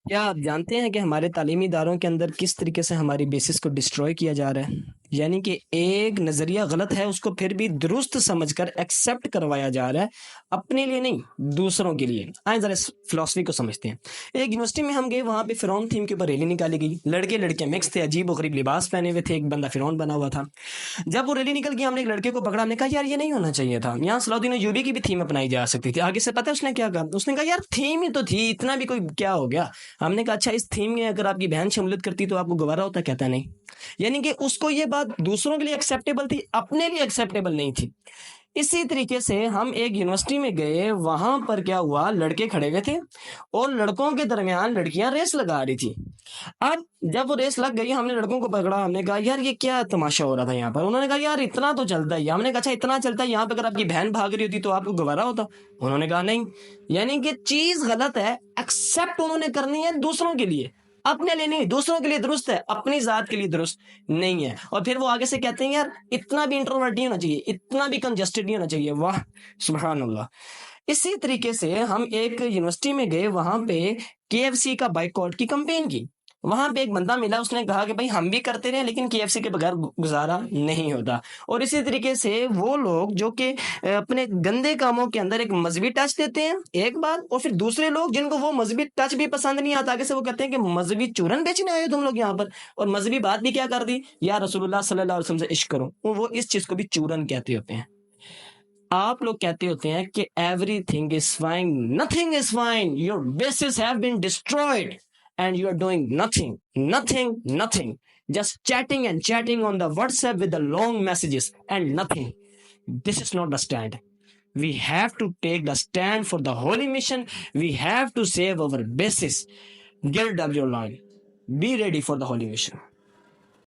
کیا آپ جانتے ہیں کہ ہمارے تعلیمی اداروں کے اندر کس طریقے سے ہماری بیسس کو ڈسٹروائے کیا جا رہا ہے؟ یعنی کہ ایک نظریہ غلط ہے، اس کو پھر بھی درست سمجھ کر ایکسیپٹ کروایا جا رہا ہے، اپنے لیے نہیں، دوسروں کے لیے۔ آئیں ذرا اس فلسفی کو سمجھتے ہیں۔ ایک یونیورسٹی میں ہم گئے، وہاں پہ فرعون تھیم کے اوپر ریلی نکالی گئی، لڑکے لڑکیاں مکس تھے، عجیب و غریب لباس پہنے ہوئے تھے، ایک بندہ فرعون بنا ہوا تھا۔ جب وہ ریلی نکل گئی، ہم نے ایک لڑکے کو پکڑا، ہم نے کہا یار یہ نہیں ہونا چاہیے تھا، یہاں صلاح الدین ایوبی کی بھی تھیم اپنائی جا سکتی تھی۔ آگے سے پتہ ہے اس نے کیا کہا؟ اس نے کہا یار تھیم ہی تو تھی، اتنا بھی کوئی کیا ہو گیا؟ ہم نے کہا اچھا اس تھیم میں اگر آپ کی بہن شمولیت کرتی تو آپ کو گوارا ہوتا؟ کہتا نہیں۔ یعنی کہ اس کو یہ بات دوسروں کے لیے ایکسیپٹیبل تھی، اپنے لیے ایکسیپٹیبل نہیں تھی۔ اسی طریقے سے ہم ایک یونیورسٹی میں گئے، وہاں پر کیا ہوا، لڑکے کھڑے ہوئے تھے اور لڑکوں کے درمیان لڑکیاں ریس لگا رہی تھی۔ اب جب وہ ریس لگ گئی، ہم نے لڑکوں کو پکڑا، ہم نے کہا یار یہ کیا تماشا ہو رہا تھا یہاں پر؟ انہوں نے کہا یار اتنا تو چلتا ہی۔ ہم نے کہا اچھا اتنا چلتا ہے، یہاں پہ اگر آپ کی بہن بھاگ رہی ہوتی تو آپ کو گوارا ہوتا؟ انہوں نے کہا نہیں۔ یعنی کہ چیز غلط ہے، ایکسیپٹ انہوں نے کرنی ہے دوسروں کے لیے، اپنے لیے نہیں۔ دوسروں کے لیے درست ہے، اپنی ذات کے لیے درست نہیں ہے۔ اور پھر وہ آگے سے کہتے ہیں یار اتنا بھی انٹروورٹ نہیں ہونا چاہیے، اتنا بھی کنجسٹڈ نہیں ہونا چاہیے۔ واہ سبحان اللہ۔ اسی طریقے سے ہم ایک یونیورسٹی میں گئے، وہاں پہ کے ایف سی کا بائیکاٹ کی کمپین کی۔ وہاں پہ ایک بندہ ملا، اس نے کہا کہ بھائی ہم بھی کرتے رہے لیکن کے ایف سی کے بغیر گزارا نہیں ہوتا۔ اور اسی طریقے سے وہ لوگ جو کہ اپنے گندے کاموں کے اندر ایک مذہبی ٹچ دیتے ہیں ایک بات، اور پھر دوسرے لوگ جن کو وہ مذہبی ٹچ بھی پسند نہیں آتا، آگے سے وہ کہتے ہیں کہ مذہبی چورن بیچنے آئے ہو تم لوگ یہاں پر، اور مذہبی بات بھی کیا کر دی، یا رسول اللہ صلی اللہ علیہ وسلم سے عشق کرو۔ وہ اس چیز کو بھی چورن کہتے ہوتے ہیں۔ آپ لوگ کہتے ہوتے ہیں کہ everything is fine, nothing is fine, your bases have been destroyed and you are doing nothing, just chatting and chatting on the WhatsApp with the long messages and nothing. This is not the stand. We have to take the stand for the holy mission. We have to save our basis. Gird up your line. Be ready for the holy mission.